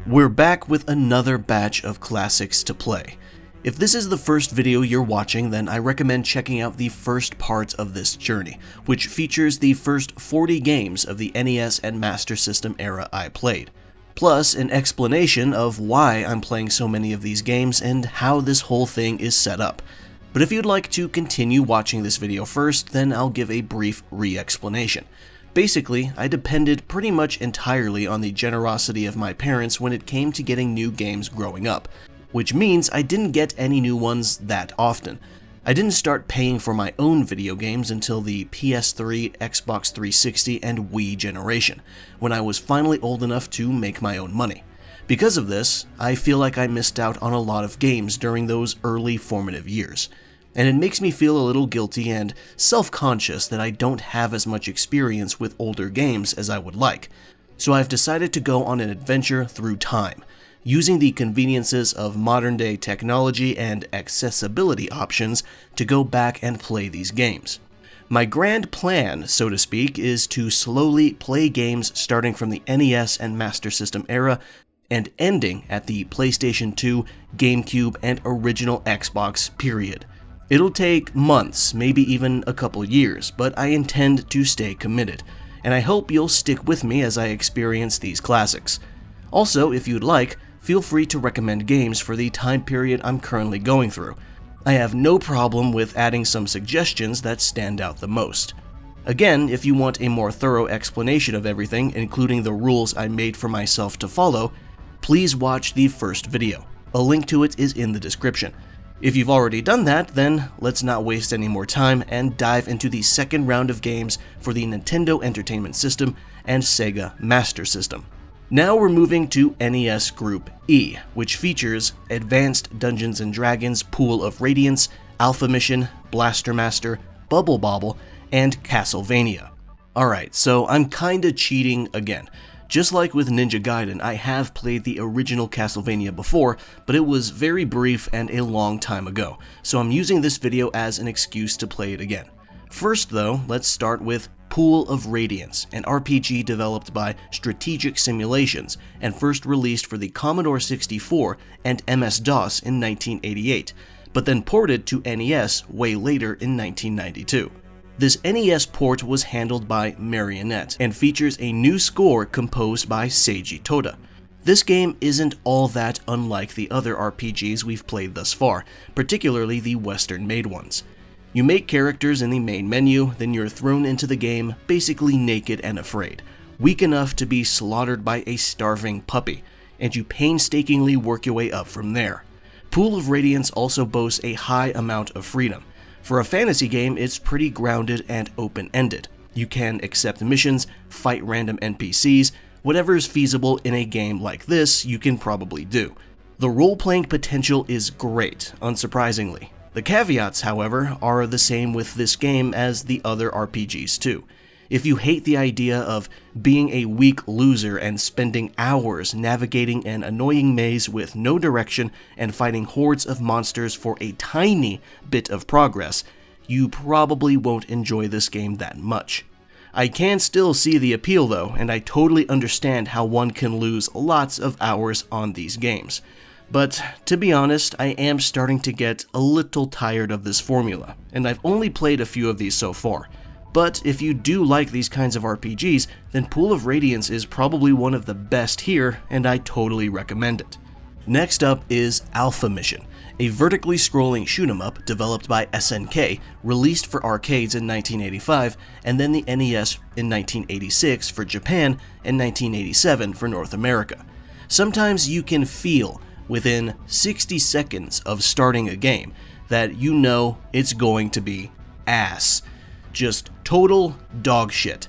We're back with another batch of classics to play. If this is the first video you're watching, then I recommend checking out the first part of this journey, which features the first 40 games of the NES and Master System era I played, plus an explanation of why I'm playing so many of these games and how this whole thing is set up. But if you'd like to continue watching this video first, then I'll give a brief re-explanation. Basically, I depended pretty much entirely on the generosity of my parents when it came to getting new games growing up, which means I didn't get any new ones that often. I didn't start paying for my own video games until the PS3, Xbox 360, and Wii generation, when I was finally old enough to make my own money. Because of this, I feel like I missed out on a lot of games during those early formative years. And it makes me feel a little guilty and self-conscious that I don't have as much experience with older games as I would like. So I've decided to go on an adventure through time, using the conveniences of modern-day technology and accessibility options to go back and play these games. My grand plan, so to speak, is to slowly play games starting from the NES and Master System era and ending at the PlayStation 2, GameCube, and original Xbox period. It'll take months, maybe even a couple years, but I intend to stay committed, and I hope you'll stick with me as I experience these classics. Also, if you'd like, feel free to recommend games for the time period I'm currently going through. I have no problem with adding some suggestions that stand out the most. Again, if you want a more thorough explanation of everything, including the rules I made for myself to follow, please watch the first video. A link to it is in the description. If you've already done that, then let's not waste any more time and dive into the second round of games for the Nintendo Entertainment System and Sega Master System. Now we're moving to NES Group E, which features Advanced Dungeons & Dragons Pool of Radiance, Alpha Mission, Blaster Master, Bubble Bobble, and Castlevania. Alright, so I'm kinda cheating again. Just like with Ninja Gaiden, I have played the original Castlevania before, but it was very brief and a long time ago, so I'm using this video as an excuse to play it again. First though, let's start with Pool of Radiance, an RPG developed by Strategic Simulations and first released for the Commodore 64 and MS-DOS in 1988, but then ported to NES way later in 1992. This NES port was handled by Marionette and features a new score composed by Seiichi. This game isn't all that unlike the other RPGs we've played thus far, particularly the Western-made ones. You make characters in the main menu, then you're thrown into the game basically naked and afraid, weak enough to be slaughtered by a starving puppy, and you painstakingly work your way up from there. Pool of Radiance also boasts a high amount of freedom. For a fantasy game, it's pretty grounded and open-ended. You can accept missions, fight random NPCs, whatever is feasible in a game like this, you can probably do. The role-playing potential is great, unsurprisingly. The caveats, however, are the same with this game as the other RPGs too. If you hate the idea of being a weak loser and spending hours navigating an annoying maze with no direction and fighting hordes of monsters for a tiny bit of progress, you probably won't enjoy this game that much. I can still see the appeal though, and I totally understand how one can lose lots of hours on these games. But to be honest, I am starting to get a little tired of this formula, and I've only played a few of these so far. But if you do like these kinds of RPGs, then Pool of Radiance is probably one of the best here, and I totally recommend it. Next up is Alpha Mission, a vertically scrolling shoot-'em-up developed by SNK, released for arcades in 1985, and then the NES in 1986 for Japan and 1987 for North America. Sometimes you can feel, within 60 seconds of starting a game, that you know it's going to be ass. Just total dog shit.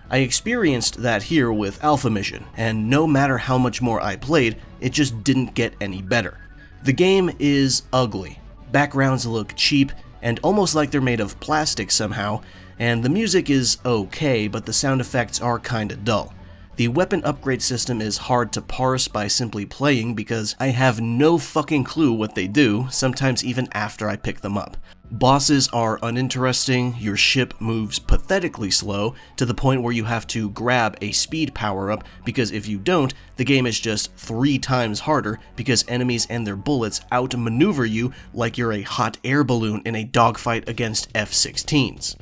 I experienced that here with Alpha Mission, and no matter how much more I played, it just didn't get any better. The game is ugly, backgrounds look cheap, and almost like they're made of plastic somehow, and the music is okay, but the sound effects are kinda dull. The weapon upgrade system is hard to parse by simply playing because I have no fucking clue what they do, sometimes even after I pick them up. Bosses are uninteresting, your ship moves pathetically slow to the point where you have to grab a speed power-up because if you don't, the game is just 3 times harder because enemies and their bullets outmaneuver you like you're a hot air balloon in a dogfight against F-16s.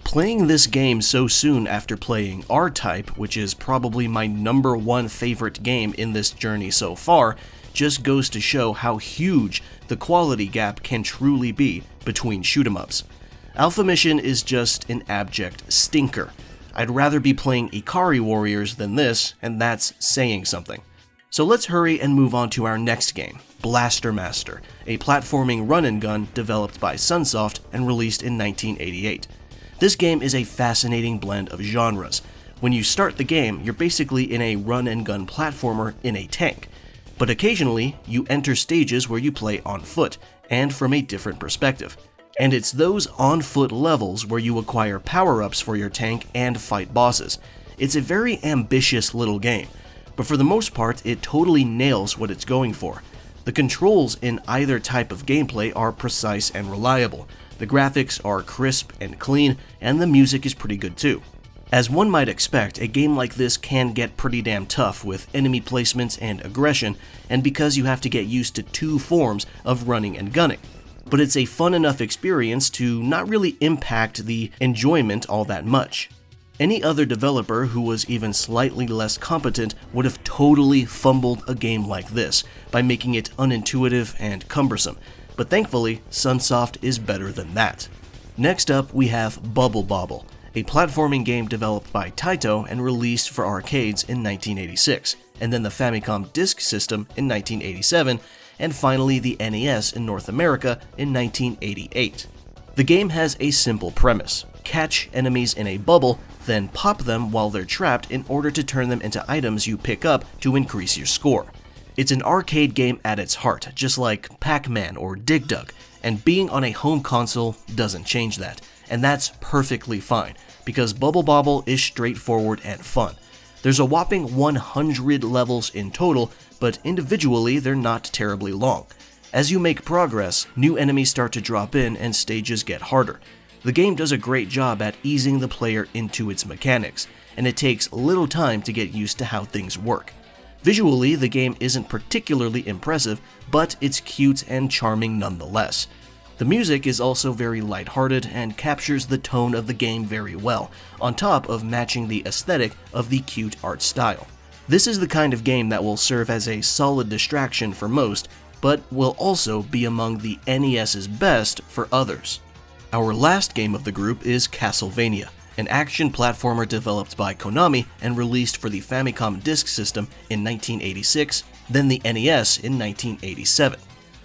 Playing this game so soon after playing R-Type, which is probably my #1 favorite game in this journey so far, just goes to show how huge the quality gap can truly be between shoot-em-ups. Alpha Mission is just an abject stinker. I'd rather be playing Ikari Warriors than this, and that's saying something. So let's hurry and move on to our next game, Blaster Master, a platforming run-and-gun developed by Sunsoft and released in 1988. This game is a fascinating blend of genres. When you start the game, you're basically in a run-and-gun platformer in a tank. But occasionally, you enter stages where you play on foot, and from a different perspective. And it's those on-foot levels where you acquire power-ups for your tank and fight bosses. It's a very ambitious little game, but for the most part, it totally nails what it's going for. The controls in either type of gameplay are precise and reliable. The graphics are crisp and clean, and the music is pretty good too. As one might expect, a game like this can get pretty damn tough with enemy placements and aggression, and because you have to get used to 2 forms of running and gunning. But it's a fun enough experience to not really impact the enjoyment all that much. Any other developer who was even slightly less competent would have totally fumbled a game like this by making it unintuitive and cumbersome, but thankfully, Sunsoft is better than that. Next up, we have Bubble Bobble, a platforming game developed by Taito and released for arcades in 1986, and then the Famicom Disk System in 1987, and finally the NES in North America in 1988. The game has a simple premise: catch enemies in a bubble, then pop them while they're trapped in order to turn them into items you pick up to increase your score. It's an arcade game at its heart, just like Pac-Man or Dig Dug, and being on a home console doesn't change that. And that's perfectly fine, because Bubble Bobble is straightforward and fun. There's a whopping 100 levels in total, but individually they're not terribly long. As you make progress, new enemies start to drop in and stages get harder. The game does a great job at easing the player into its mechanics, and it takes little time to get used to how things work. Visually, the game isn't particularly impressive, but it's cute and charming nonetheless. The music is also very lighthearted and captures the tone of the game very well, on top of matching the aesthetic of the cute art style. This is the kind of game that will serve as a solid distraction for most, but will also be among the NES's best for others. Our last game of the group is Castlevania, an action platformer developed by Konami and released for the Famicom Disk System in 1986, then the NES in 1987.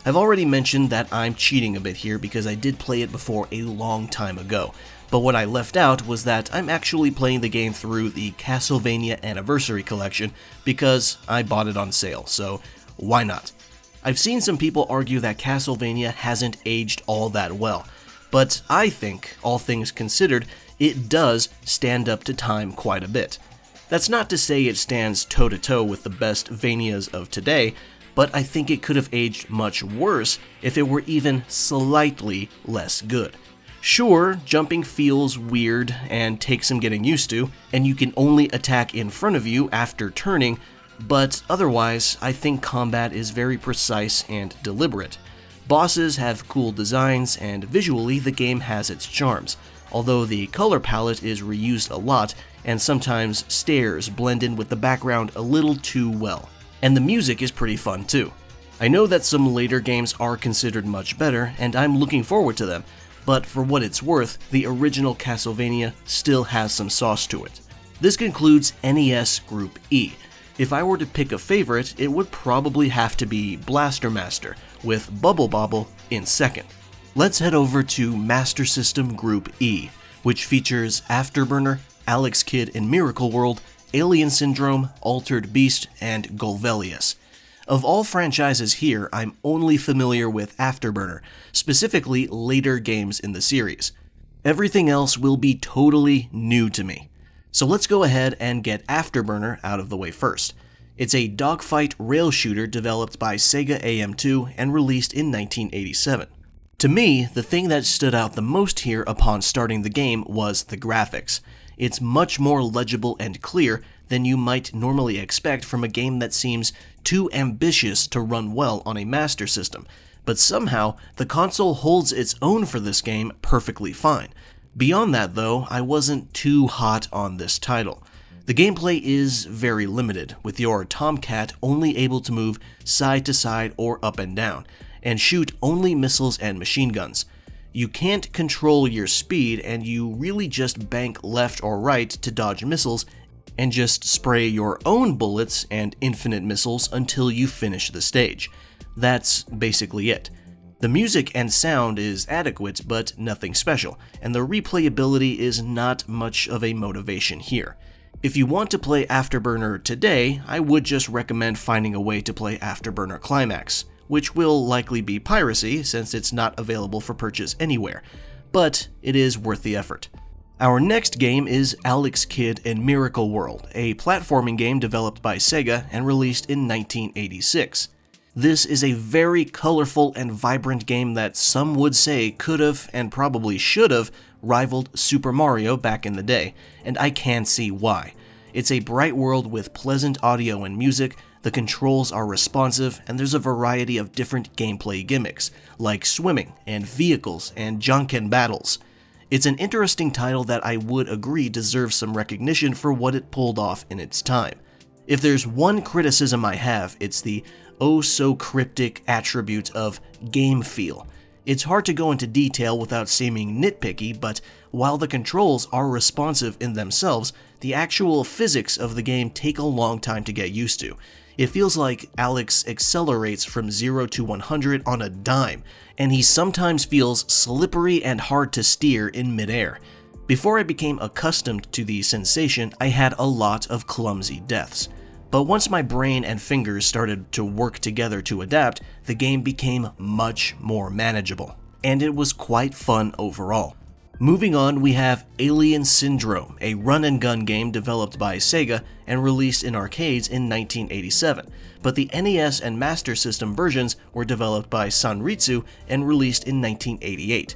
I've already mentioned that I'm cheating a bit here because I did play it before a long time ago, but what I left out was that I'm actually playing the game through the Castlevania Anniversary Collection because I bought it on sale, so why not? I've seen some people argue that Castlevania hasn't aged all that well, but I think, all things considered, it does stand up to time quite a bit. That's not to say it stands toe-to-toe with the best Vanias of today, but I think it could have aged much worse if it were even slightly less good. Sure, jumping feels weird and takes some getting used to, and you can only attack in front of you after turning, but otherwise, I think combat is very precise and deliberate. Bosses have cool designs, and visually the game has its charms, although the color palette is reused a lot, and sometimes stairs blend in with the background a little too well. And the music is pretty fun too. I know that some later games are considered much better, and I'm looking forward to them, but for what it's worth, the original Castlevania still has some sauce to it. This concludes NES Group E. If I were to pick a favorite, it would probably have to be Blaster Master, with Bubble Bobble in second. Let's head over to Master System Group E, which features Afterburner, Alex Kidd in Miracle World, Alien Syndrome, Altered Beast, and Golvelius. Of all franchises here, I'm only familiar with Afterburner, specifically later games in the series. Everything else will be totally new to me. So let's go ahead and get Afterburner out of the way first. It's a dogfight rail shooter developed by Sega AM2 and released in 1987. To me, the thing that stood out the most here upon starting the game was the graphics. It's much more legible and clear than you might normally expect from a game that seems too ambitious to run well on a Master System, but somehow the console holds its own for this game perfectly fine. Beyond that though, I wasn't too hot on this title. The gameplay is very limited, with your Tomcat only able to move side to side or up and down, and shoot only missiles and machine guns. You can't control your speed, and you really just bank left or right to dodge missiles and just spray your own bullets and infinite missiles until you finish the stage. That's basically it. The music and sound is adequate, but nothing special, and the replayability is not much of a motivation here. If you want to play Afterburner today, I would just recommend finding a way to play Afterburner Climax, which will likely be piracy since it's not available for purchase anywhere, but it is worth the effort. Our next game is Alex Kidd in Miracle World, a platforming game developed by Sega and released in 1986. This is a very colorful and vibrant game that some would say could have, and probably should have, rivaled Super Mario back in the day, and I can see why. It's a bright world with pleasant audio and music, the controls are responsive, and there's a variety of different gameplay gimmicks, like swimming, and vehicles, and Junken battles. It's an interesting title that I would agree deserves some recognition for what it pulled off in its time. If there's one criticism I have, it's the oh-so-cryptic attribute of game feel. It's hard to go into detail without seeming nitpicky, but while the controls are responsive in themselves, the actual physics of the game take a long time to get used to. It feels like Alex accelerates from 0 to 100 on a dime, and he sometimes feels slippery and hard to steer in midair. Before I became accustomed to the sensation, I had a lot of clumsy deaths. But once my brain and fingers started to work together to adapt, the game became much more manageable, and it was quite fun overall. Moving on, we have Alien Syndrome, a run-and-gun game developed by Sega and released in arcades in 1987, but the NES and Master System versions were developed by Sanritsu and released in 1988.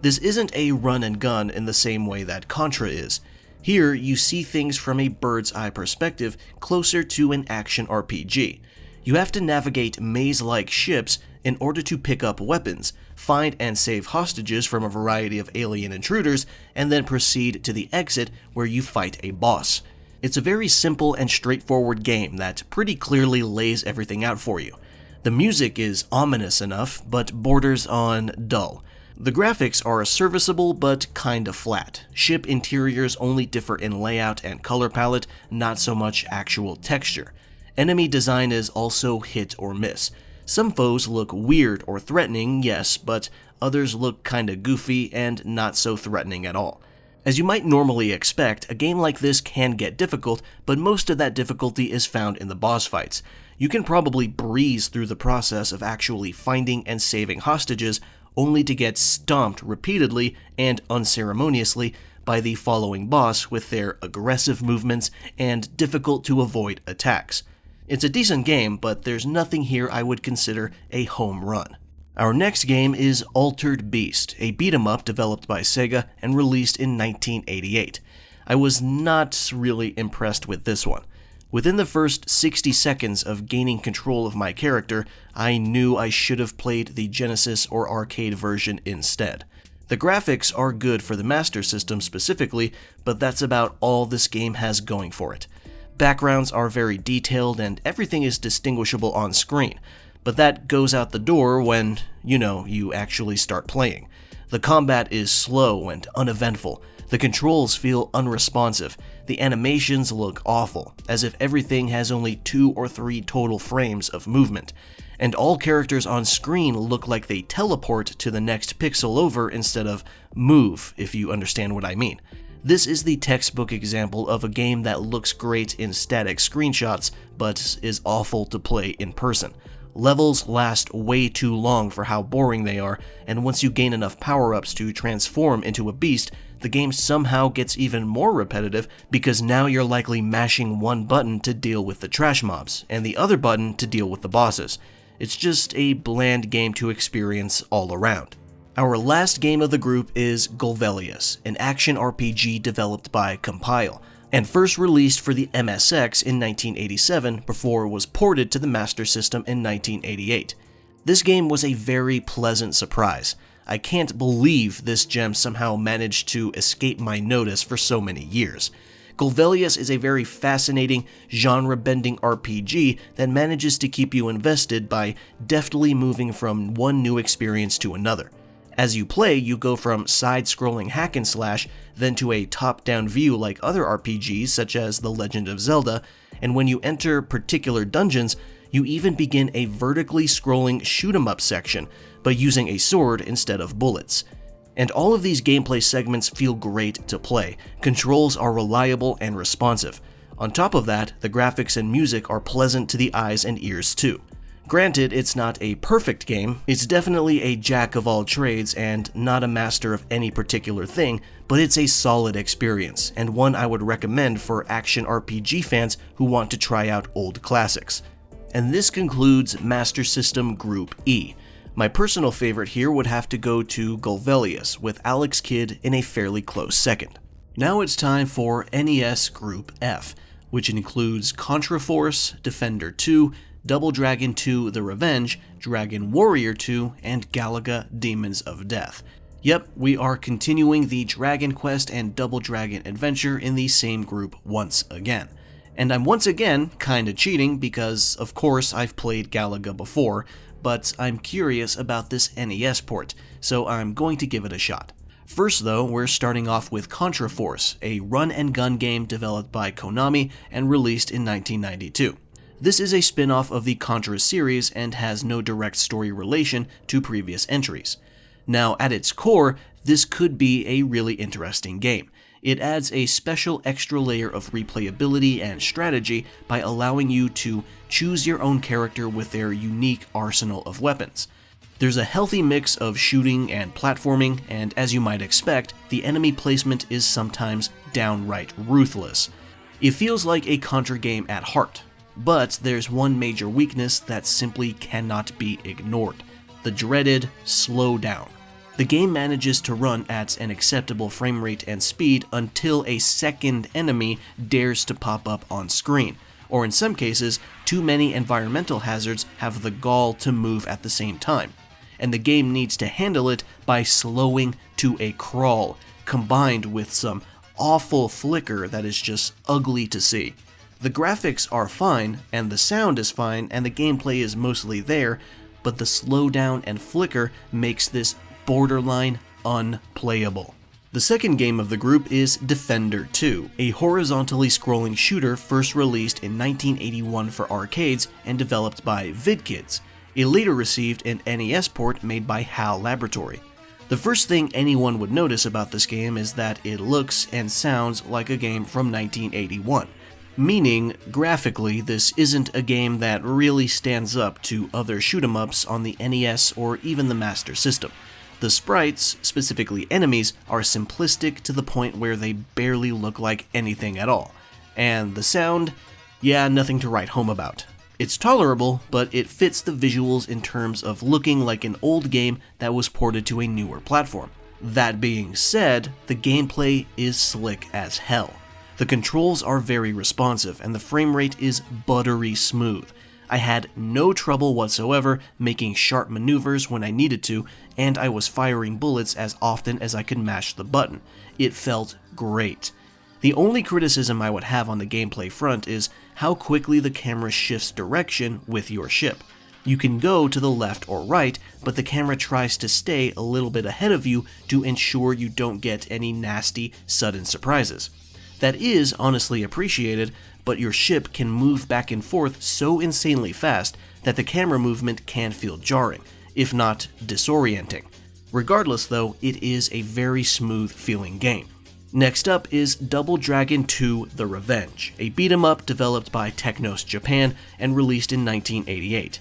This isn't a run-and-gun in the same way that Contra is. Here, you see things from a bird's-eye perspective closer to an action RPG. You have to navigate maze-like ships in order to pick up weapons, find and save hostages from a variety of alien intruders, and then proceed to the exit where you fight a boss. It's a very simple and straightforward game that pretty clearly lays everything out for you. The music is ominous enough, but borders on dull. The graphics are serviceable but kinda flat. Ship interiors only differ in layout and color palette, not so much actual texture. Enemy design is also hit or miss. Some foes look weird or threatening, yes, but others look kinda goofy and not so threatening at all. As you might normally expect, a game like this can get difficult, but most of that difficulty is found in the boss fights. You can probably breeze through the process of actually finding and saving hostages, only to get stomped repeatedly and unceremoniously by the following boss with their aggressive movements and difficult-to-avoid attacks. It's a decent game, but there's nothing here I would consider a home run. Our next game is Altered Beast, a beat-em-up developed by Sega and released in 1988. I was not really impressed with this one. Within the first 60 seconds of gaining control of my character, I knew I should have played the Genesis or arcade version instead. The graphics are good for the Master System specifically, but that's about all this game has going for it. Backgrounds are very detailed and everything is distinguishable on screen, but that goes out the door when, you actually start playing. The combat is slow and uneventful. The controls feel unresponsive. The animations look awful, as if everything has only 2 or 3 total frames of movement. And all characters on screen look like they teleport to the next pixel over instead of move, if you understand what I mean. This is the textbook example of a game that looks great in static screenshots, but is awful to play in person. Levels last way too long for how boring they are, and once you gain enough power-ups to transform into a beast, the game somehow gets even more repetitive because now you're likely mashing one button to deal with the trash mobs, and the other button to deal with the bosses. It's just a bland game to experience all around. Our last game of the group is Golvellius, an action RPG developed by Compile, and first released for the MSX in 1987 before it was ported to the Master System in 1988. This game was a very pleasant surprise. I can't believe this gem somehow managed to escape my notice for so many years. Golvellius is a very fascinating, genre-bending RPG that manages to keep you invested by deftly moving from one new experience to another. As you play, you go from side-scrolling hack and slash, then to a top-down view like other RPGs such as The Legend of Zelda, and when you enter particular dungeons, you even begin a vertically scrolling shoot-'em-up section, but using a sword instead of bullets. And all of these gameplay segments feel great to play. Controls are reliable and responsive. On top of that, the graphics and music are pleasant to the eyes and ears too. Granted, it's not a perfect game, it's definitely a jack of all trades and not a master of any particular thing, but it's a solid experience, and one I would recommend for action RPG fans who want to try out old classics. And this concludes Master System Group E. My personal favorite here would have to go to Golvellius, with Alex Kidd in a fairly close second. Now it's time for NES Group F, which includes Contra Force, Defender 2, Double Dragon 2 The Revenge, Dragon Warrior 2, and Galaga Demons of Death. Yep, we are continuing the Dragon Quest and Double Dragon adventure in the same group once again. And I'm once again kinda cheating because, of course, I've played Galaga before, but I'm curious about this NES port, so I'm going to give it a shot. First though, we're starting off with Contra Force, a run-and-gun game developed by Konami and released in 1992. This is a spin-off of the Contra series and has no direct story relation to previous entries. Now, at its core, this could be a really interesting game. It adds a special extra layer of replayability and strategy by allowing you to choose your own character with their unique arsenal of weapons. There's a healthy mix of shooting and platforming, and as you might expect, the enemy placement is sometimes downright ruthless. It feels like a Contra game at heart. But there's one major weakness that simply cannot be ignored: the dreaded slowdown. The game manages to run at an acceptable frame rate and speed until a second enemy dares to pop up on screen, or in some cases, too many environmental hazards have the gall to move at the same time, and the game needs to handle it by slowing to a crawl, combined with some awful flicker that is just ugly to see. The graphics are fine, and the sound is fine, and the gameplay is mostly there, but the slowdown and flicker makes this borderline unplayable. The second game of the group is Defender 2, a horizontally scrolling shooter first released in 1981 for arcades and developed by VidKids. It later received an NES port made by HAL Laboratory. The first thing anyone would notice about this game is that it looks and sounds like a game from 1981. Meaning, graphically, this isn't a game that really stands up to other shoot-'em-ups on the NES or even the Master System. The sprites, specifically enemies, are simplistic to the point where they barely look like anything at all. And the sound? Yeah, nothing to write home about. It's tolerable, but it fits the visuals in terms of looking like an old game that was ported to a newer platform. That being said, the gameplay is slick as hell. The controls are very responsive, and the frame rate is buttery smooth. I had no trouble whatsoever making sharp maneuvers when I needed to, and I was firing bullets as often as I could mash the button. It felt great. The only criticism I would have on the gameplay front is how quickly the camera shifts direction with your ship. You can go to the left or right, but the camera tries to stay a little bit ahead of you to ensure you don't get any nasty, sudden surprises. That is honestly appreciated, but your ship can move back and forth so insanely fast that the camera movement can feel jarring, if not disorienting. Regardless though, it is a very smooth feeling game. Next up is Double Dragon 2 The Revenge, a beat-em-up developed by Technos Japan and released in 1988.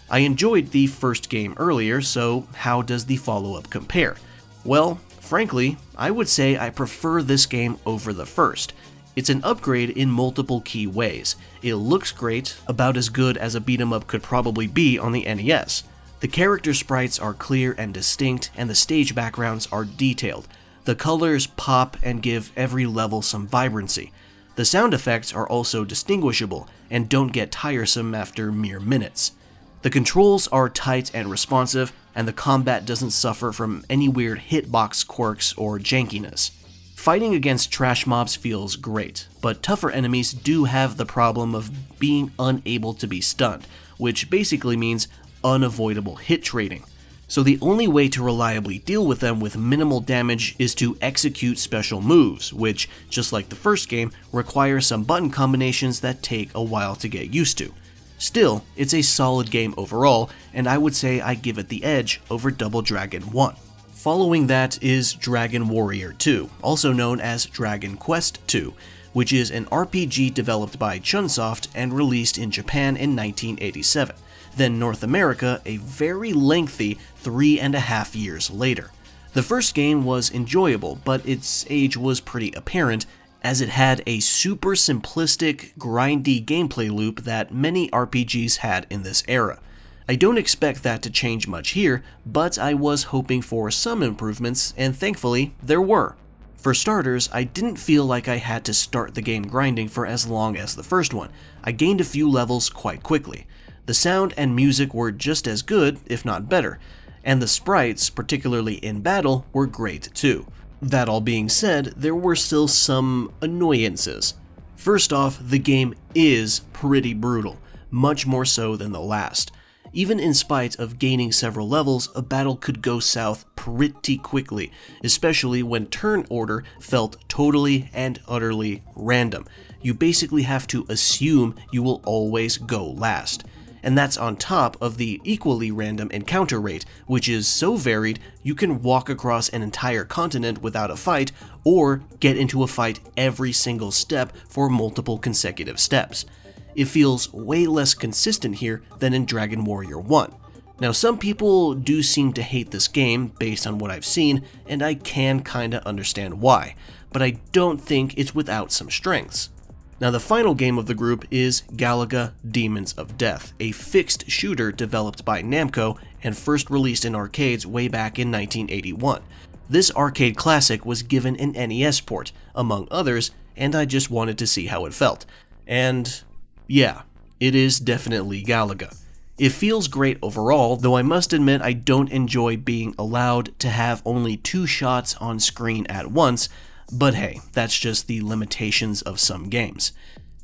I enjoyed the first game earlier, so how does the follow-up compare? Well, frankly, I would say I prefer this game over the first. It's an upgrade in multiple key ways. It looks great, about as good as a beat-em-up could probably be on the NES. The character sprites are clear and distinct, and the stage backgrounds are detailed. The colors pop and give every level some vibrancy. The sound effects are also distinguishable and don't get tiresome after mere minutes. The controls are tight and responsive, and the combat doesn't suffer from any weird hitbox quirks or jankiness. Fighting against trash mobs feels great, but tougher enemies do have the problem of being unable to be stunned, which basically means unavoidable hit trading. So the only way to reliably deal with them with minimal damage is to execute special moves, which, just like the first game, require some button combinations that take a while to get used to. Still, it's a solid game overall, and I would say I give it the edge over Double Dragon 1. Following that is Dragon Warrior 2, also known as Dragon Quest 2, which is an RPG developed by Chunsoft and released in Japan in 1987. Then North America a very lengthy 3.5 years later. The first game was enjoyable, but its age was pretty apparent, as it had a super simplistic, grindy gameplay loop that many RPGs had in this era. I don't expect that to change much here, but I was hoping for some improvements, and thankfully, there were. For starters, I didn't feel like I had to start the game grinding for as long as the first one. I gained a few levels quite quickly. The sound and music were just as good, if not better, and the sprites, particularly in battle, were great too. That all being said, there were still some annoyances. First off, the game is pretty brutal, much more so than the last. Even in spite of gaining several levels, a battle could go south pretty quickly, especially when turn order felt totally and utterly random. You basically have to assume you will always go last. And that's on top of the equally random encounter rate, which is so varied you can walk across an entire continent without a fight, or get into a fight every single step for multiple consecutive steps. It feels way less consistent here than in Dragon Warrior 1. Now, some people do seem to hate this game based on what I've seen, and I can kinda understand why, but I don't think it's without some strengths. Now, the final game of the group is Galaga Demons of Death, a fixed shooter developed by Namco and first released in arcades way back in 1981. This arcade classic was given an NES port, among others, and I just wanted to see how it felt. And yeah, it is definitely Galaga. It feels great overall, though I must admit I don't enjoy being allowed to have only 2 shots on screen at once, but hey, that's just the limitations of some games.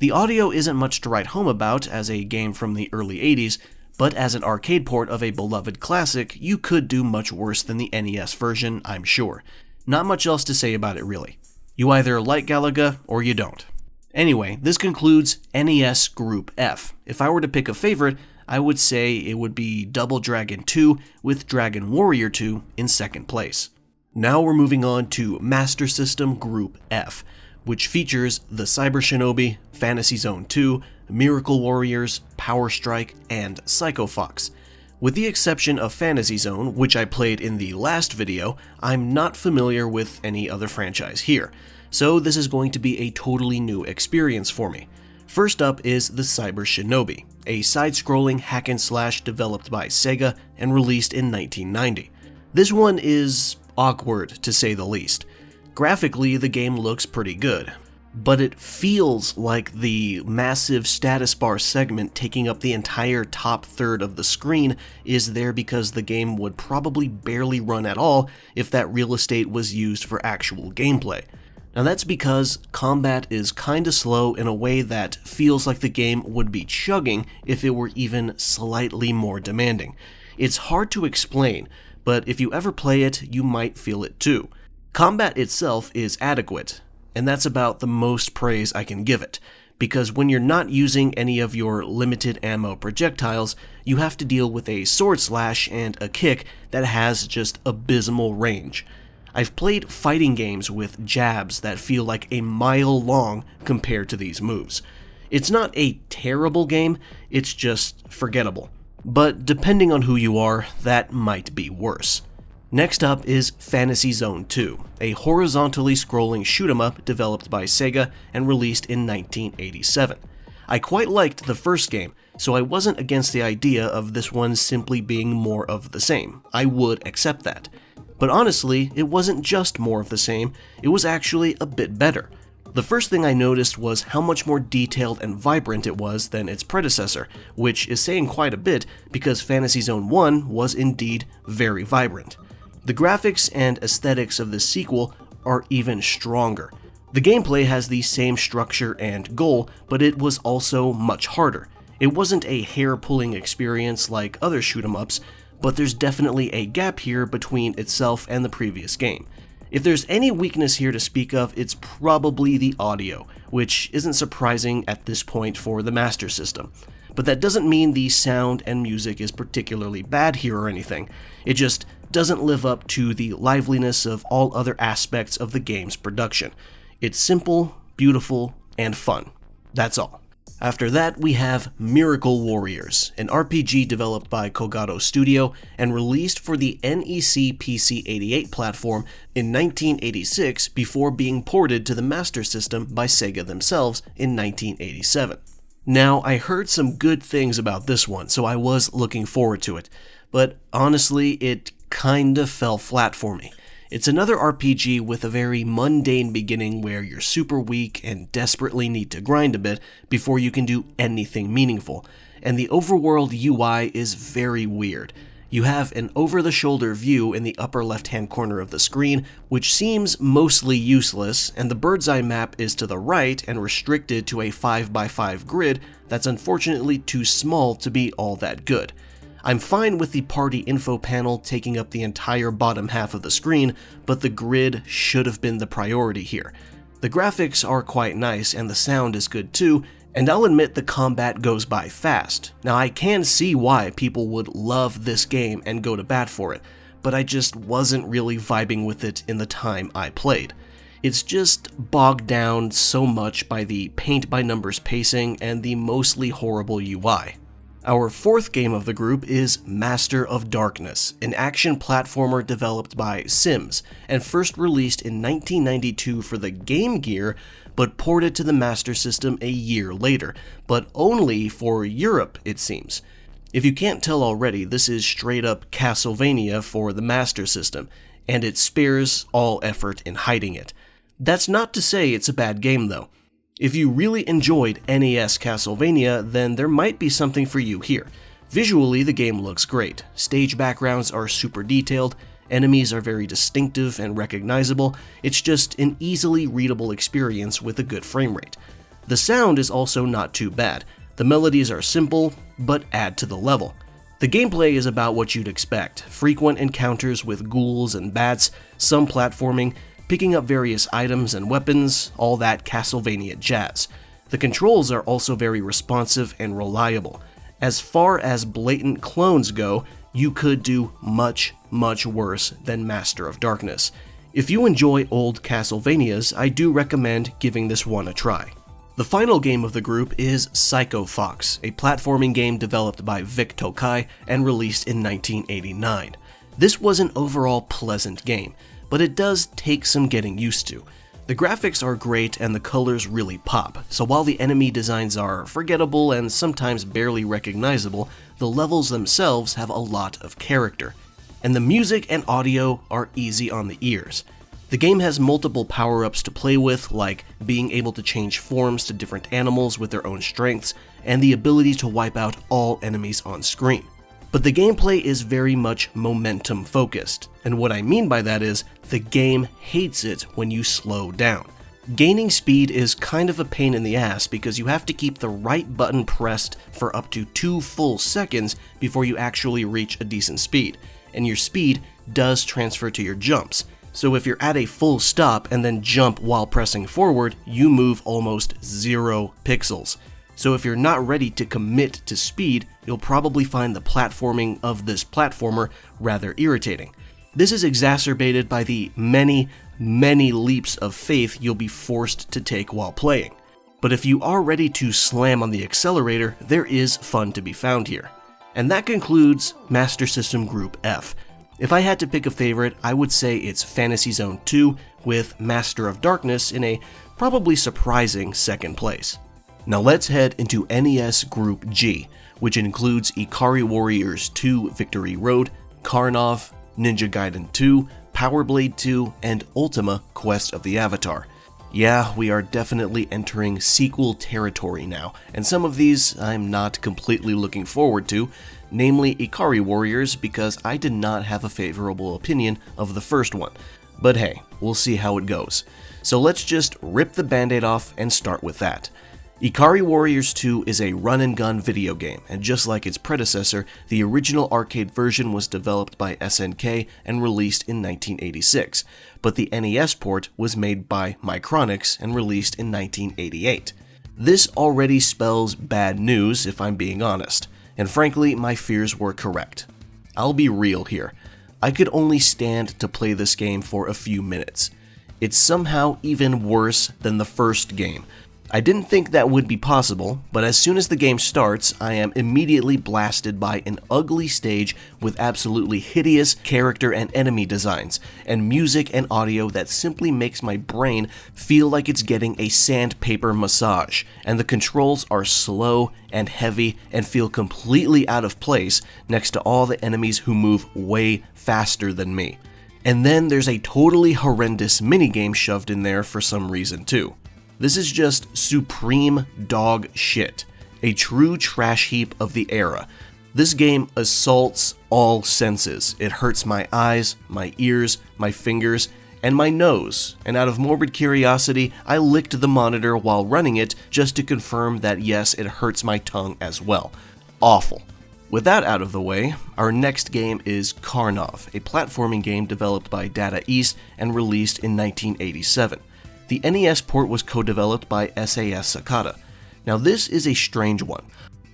The audio isn't much to write home about as a game from the early 80s, but as an arcade port of a beloved classic, you could do much worse than the NES version, I'm sure. Not much else to say about it really. You either like Galaga or you don't. Anyway, this concludes NES Group F. If I were to pick a favorite, I would say it would be Double Dragon 2 with Dragon Warrior 2 in second place. Now we're moving on to Master System Group F, which features the Cyber Shinobi, Fantasy Zone 2, Miracle Warriors, Power Strike, and Psycho Fox. With the exception of Fantasy Zone, which I played in the last video, I'm not familiar with any other franchise here, so this is going to be a totally new experience for me. First up is the Cyber Shinobi, a side-scrolling hack-and-slash developed by Sega and released in 1990. This one is awkward, to say the least. Graphically, the game looks pretty good, but it feels like the massive status bar segment taking up the entire top third of the screen is there because the game would probably barely run at all if that real estate was used for actual gameplay. Now that's because combat is kinda slow in a way that feels like the game would be chugging if it were even slightly more demanding. It's hard to explain, but if you ever play it, you might feel it too. Combat itself is adequate, and that's about the most praise I can give it, because when you're not using any of your limited ammo projectiles, you have to deal with a sword slash and a kick that has just abysmal range. I've played fighting games with jabs that feel like a mile long compared to these moves. It's not a terrible game, it's just forgettable. But depending on who you are, that might be worse. Next up is Fantasy Zone 2, a horizontally scrolling shoot-'em-up developed by Sega and released in 1987. I quite liked the first game, so I wasn't against the idea of this one simply being more of the same. I would accept that. But honestly, it wasn't just more of the same, it was actually a bit better. The first thing I noticed was how much more detailed and vibrant it was than its predecessor, which is saying quite a bit because Fantasy Zone 1 was indeed very vibrant. The graphics and aesthetics of this sequel are even stronger. The gameplay has the same structure and goal, but it was also much harder. It wasn't a hair-pulling experience like other shoot-'em-ups, but there's definitely a gap here between itself and the previous game. If there's any weakness here to speak of, it's probably the audio, which isn't surprising at this point for the Master System. But that doesn't mean the sound and music is particularly bad here or anything. It just doesn't live up to the liveliness of all other aspects of the game's production. It's simple, beautiful, and fun. That's all. After that, we have Miracle Warriors, an RPG developed by Kogado Studio and released for the NEC PC-88 platform in 1986 before being ported to the Master System by Sega themselves in 1987. Now, I heard some good things about this one, so I was looking forward to it, but honestly, it kinda fell flat for me. It's another RPG with a very mundane beginning where you're super weak and desperately need to grind a bit before you can do anything meaningful, and the overworld UI is very weird. You have an over-the-shoulder view in the upper left-hand corner of the screen, which seems mostly useless, and the bird's eye map is to the right and restricted to a 5x5 grid that's unfortunately too small to be all that good. I'm fine with the party info panel taking up the entire bottom half of the screen, but the grid should have been the priority here. The graphics are quite nice and the sound is good too, and I'll admit the combat goes by fast. Now I can see why people would love this game and go to bat for it, but I just wasn't really vibing with it in the time I played. It's just bogged down so much by the paint-by-numbers pacing and the mostly horrible UI. Our fourth game of the group is Master of Darkness, an action platformer developed by Sims, and first released in 1992 for the Game Gear, but ported to the Master System a year later, but only for Europe, it seems. If you can't tell already, this is straight up Castlevania for the Master System, and it spares all effort in hiding it. That's not to say it's a bad game though. If you really enjoyed NES Castlevania, then there might be something for you here. Visually, the game looks great. Stage backgrounds are super detailed, enemies are very distinctive and recognizable, it's just an easily readable experience with a good frame rate. The sound is also not too bad. The melodies are simple, but add to the level. The gameplay is about what you'd expect: frequent encounters with ghouls and bats, some platforming, picking up various items and weapons, all that Castlevania jazz. The controls are also very responsive and reliable. As far as blatant clones go, you could do much, much worse than Master of Darkness. If you enjoy old Castlevanias, I do recommend giving this one a try. The final game of the group is Psycho Fox, a platforming game developed by Vic Tokai and released in 1989. This was an overall pleasant game, but it does take some getting used to. The graphics are great and the colors really pop, so while the enemy designs are forgettable and sometimes barely recognizable, the levels themselves have a lot of character. And the music and audio are easy on the ears. The game has multiple power-ups to play with, like being able to change forms to different animals with their own strengths, and the ability to wipe out all enemies on screen. But the gameplay is very much momentum focused, and what I mean by that is, the game hates it when you slow down. Gaining speed is kind of a pain in the ass because you have to keep the right button pressed for up to 2 full seconds before you actually reach a decent speed, and your speed does transfer to your jumps. So if you're at a full stop and then jump while pressing forward, you move almost 0 pixels. So if you're not ready to commit to speed, you'll probably find the platforming of this platformer rather irritating. This is exacerbated by the many leaps of faith you'll be forced to take while playing. But if you are ready to slam on the accelerator, there is fun to be found here. And that concludes Master System Group F. If I had to pick a favorite, I would say it's Fantasy Zone 2 with Master of Darkness in a probably surprising second place. Now let's head into NES Group G, which includes Ikari Warriors 2 Victory Road, Karnov, Ninja Gaiden 2, Power Blade 2, and Ultima Quest of the Avatar. Yeah, we are definitely entering sequel territory now, and some of these I'm not completely looking forward to, namely Ikari Warriors, because I did not have a favorable opinion of the first one. But hey, we'll see how it goes. So let's just rip the band-aid off and start with that. Ikari Warriors 2 is a run-and-gun video game, and just like its predecessor, the original arcade version was developed by SNK and released in 1986, but the NES port was made by Micronix and released in 1988. This already spells bad news, if I'm being honest, and frankly, my fears were correct. I'll be real here. I could only stand to play this game for a few minutes. It's somehow even worse than the first game. I didn't think that would be possible, but as soon as the game starts, I am immediately blasted by an ugly stage with absolutely hideous character and enemy designs, and music and audio that simply makes my brain feel like it's getting a sandpaper massage, and the controls are slow and heavy and feel completely out of place next to all the enemies who move way faster than me. And then there's a totally horrendous minigame shoved in there for some reason too. This is just supreme dog shit, a true trash heap of the era. This game assaults all senses. It hurts my eyes, my ears, my fingers, and my nose, and out of morbid curiosity, I licked the monitor while running it just to confirm that yes, it hurts my tongue as well. Awful. With that out of the way, our next game is Karnov, a platforming game developed by Data East and released in 1987. The NES port was co-developed by SAS Sakata. Now this is a strange one.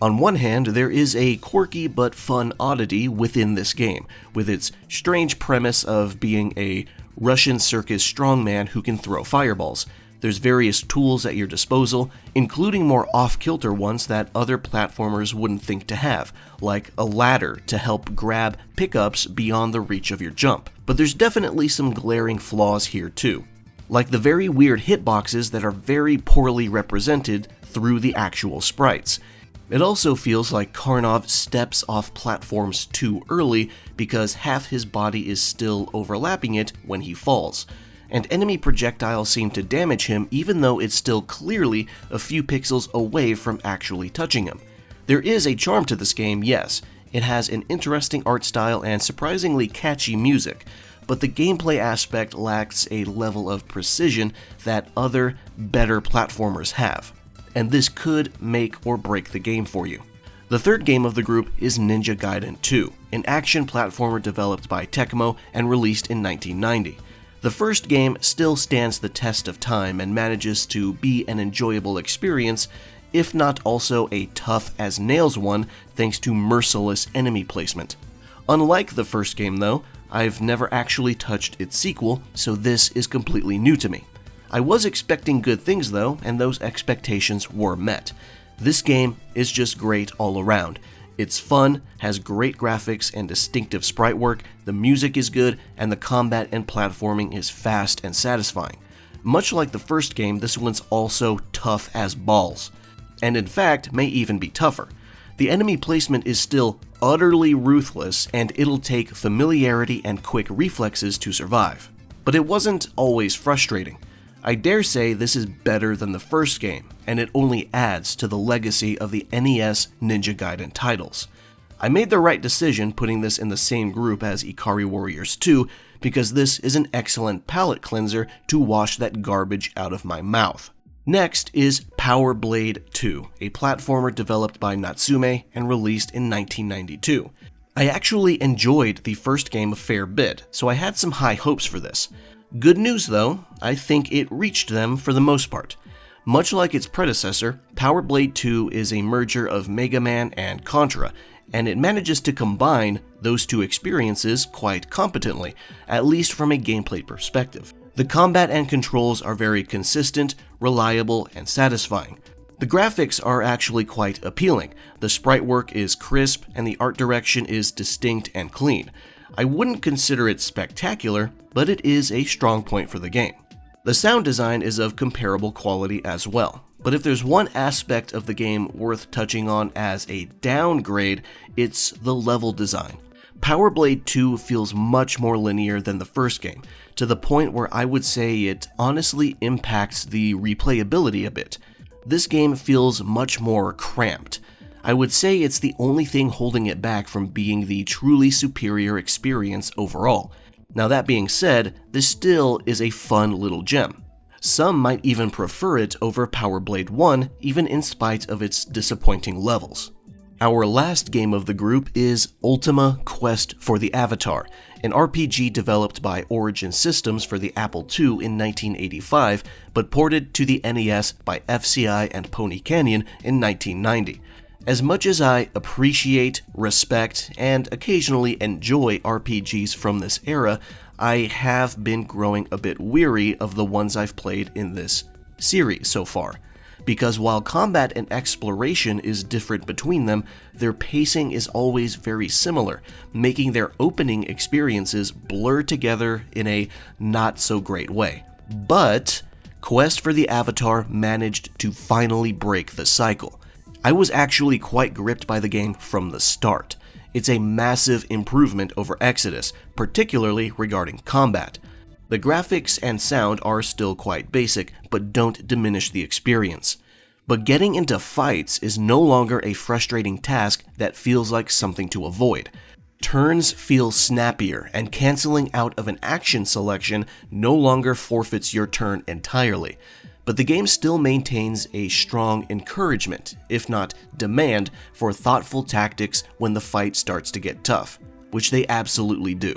On one hand, there is a quirky but fun oddity within this game, with its strange premise of being a Russian circus strongman who can throw fireballs. There's various tools at your disposal, including more off-kilter ones that other platformers wouldn't think to have, like a ladder to help grab pickups beyond the reach of your jump. But there's definitely some glaring flaws here too, like the very weird hitboxes that are very poorly represented through the actual sprites. It also feels like Karnov steps off platforms too early because half his body is still overlapping it when he falls, and enemy projectiles seem to damage him even though it's still clearly a few pixels away from actually touching him. There is a charm to this game, yes. It has an interesting art style and surprisingly catchy music, but the gameplay aspect lacks a level of precision that other, better platformers have, and this could make or break the game for you. The third game of the group is Ninja Gaiden 2, an action platformer developed by Tecmo and released in 1990. The first game still stands the test of time and manages to be an enjoyable experience, if not also a tough-as-nails one thanks to merciless enemy placement. Unlike the first game though, I've never actually touched its sequel, so this is completely new to me. I was expecting good things though, and those expectations were met. This game is just great all around. It's fun, has great graphics and distinctive sprite work, the music is good, and the combat and platforming is fast and satisfying. Much like the first game, this one's also tough as balls, and in fact may even be tougher. The enemy placement is still utterly ruthless, and it'll take familiarity and quick reflexes to survive. But it wasn't always frustrating. I dare say this is better than the first game, and it only adds to the legacy of the NES Ninja Gaiden titles. I made the right decision putting this in the same group as Ikari Warriors 2, because this is an excellent palate cleanser to wash that garbage out of my mouth. Next is Power Blade 2, a platformer developed by Natsume and released in 1992. I actually enjoyed the first game a fair bit, so I had some high hopes for this. Good news though, I think it reached them for the most part. Much like its predecessor, Power Blade 2 is a merger of Mega Man and Contra, and it manages to combine those two experiences quite competently, at least from a gameplay perspective. The combat and controls are very consistent, reliable, and satisfying. The graphics are actually quite appealing. The sprite work is crisp, and the art direction is distinct and clean. I wouldn't consider it spectacular, but it is a strong point for the game. The sound design is of comparable quality as well, But if there's one aspect of the game worth touching on as a downgrade, it's the level design. Power Blade 2 feels much more linear than the first game, to the point where I would say it honestly impacts the replayability a bit. This game feels much more cramped. I would say it's the only thing holding it back from being the truly superior experience overall. Now that being said, this still is a fun little gem. Some might even prefer it over Power Blade 1, even in spite of its disappointing levels. Our last game of the group is Ultima Quest for the Avatar, an RPG developed by Origin Systems for the Apple II in 1985, but ported to the NES by FCI and Pony Canyon in 1990. As much as I appreciate, respect, and occasionally enjoy RPGs from this era, I have been growing a bit weary of the ones I've played in this series so far. Because while combat and exploration is different between them, their pacing is always very similar, making their opening experiences blur together in a not-so-great way. But Quest for the Avatar managed to finally break the cycle. I was actually quite gripped by the game from the start. It's a massive improvement over Exodus, particularly regarding combat. The graphics and sound are still quite basic, but don't diminish the experience. But getting into fights is no longer a frustrating task that feels like something to avoid. Turns feel snappier, and canceling out of an action selection no longer forfeits your turn entirely. But the game still maintains a strong encouragement, if not demand, for thoughtful tactics when the fight starts to get tough, which they absolutely do.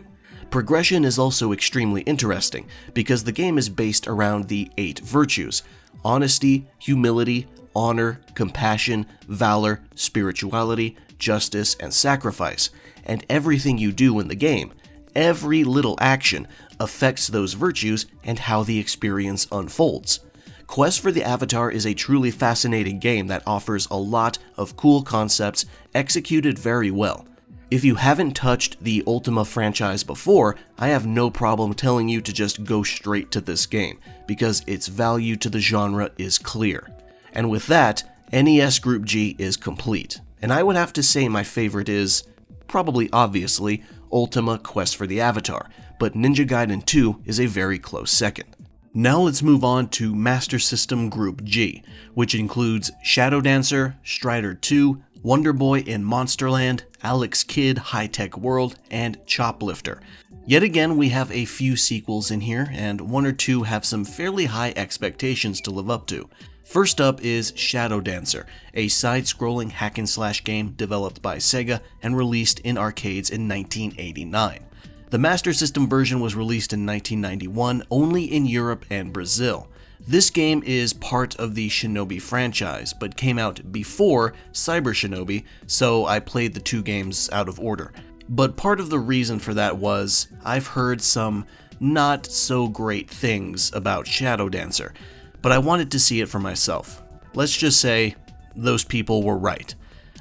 Progression is also extremely interesting, because the game is based around the 8 virtues: honesty, humility, honor, compassion, valor, spirituality, justice, and sacrifice. And everything you do in the game, every little action, affects those virtues and how the experience unfolds. Quest for the Avatar is a truly fascinating game that offers a lot of cool concepts executed very well. If you haven't touched the Ultima franchise before, I have no problem telling you to just go straight to this game, because its value to the genre is clear. And with that, NES Group G is complete, and I would have to say my favorite is, probably obviously, Ultima Quest for the Avatar, but Ninja Gaiden 2 is a very close second. Now let's move on to Master System Group G, which includes Shadow Dancer, Strider 2, Wonder Boy in Monsterland, Alex Kidd High Tech World, and Choplifter. Yet again, we have a few sequels in here, and one or two have some fairly high expectations to live up to. First up is Shadow Dancer, a side-scrolling hack-and-slash game developed by Sega and released in arcades in 1989. The Master System version was released in 1991 only in Europe and Brazil. This game is part of the Shinobi franchise, but came out before Cyber Shinobi, so I played the two games out of order. But part of the reason for that was, I've heard some not so great things about Shadow Dancer, but I wanted to see it for myself. Let's just say, those people were right.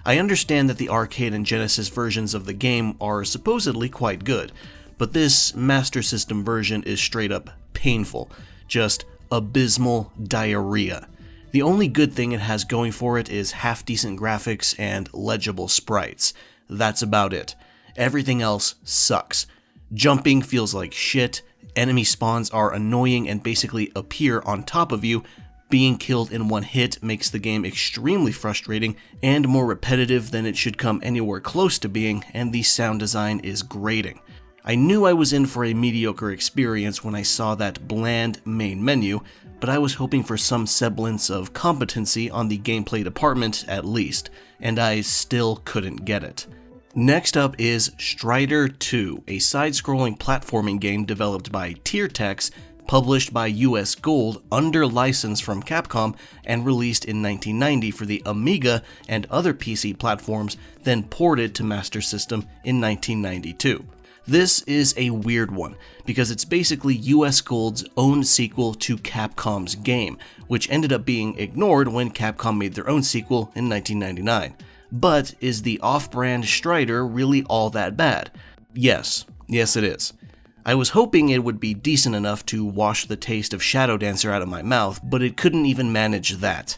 I understand that the arcade and Genesis versions of the game are supposedly quite good, but this Master System version is straight up painful, just abysmal diarrhea. The only good thing it has going for it is half-decent graphics and legible sprites. That's about it. Everything else sucks. Jumping feels like shit, enemy spawns are annoying and basically appear on top of you, being killed in one hit makes the game extremely frustrating and more repetitive than it should come anywhere close to being, and the sound design is grating. I knew I was in for a mediocre experience when I saw that bland main menu, but I was hoping for some semblance of competency on the gameplay department at least, and I still couldn't get it. Next up is Strider 2, a side-scrolling platforming game developed by Tiertex, published by US Gold under license from Capcom, and released in 1990 for the Amiga and other PC platforms, then ported to Master System in 1992. This is a weird one, because it's basically US Gold's own sequel to Capcom's game, which ended up being ignored when Capcom made their own sequel in 1999. But is the off-brand Strider really all that bad? Yes it is. I was hoping it would be decent enough to wash the taste of Shadow Dancer out of my mouth, but it couldn't even manage that.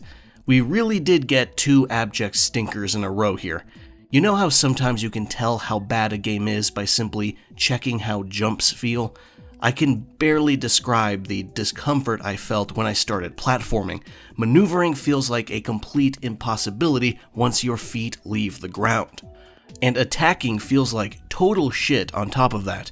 We really did get two abject stinkers in a row here. You know how sometimes you can tell how bad a game is by simply checking how jumps feel? I can barely describe the discomfort I felt when I started platforming. Maneuvering feels like a complete impossibility once your feet leave the ground. And attacking feels like total shit on top of that.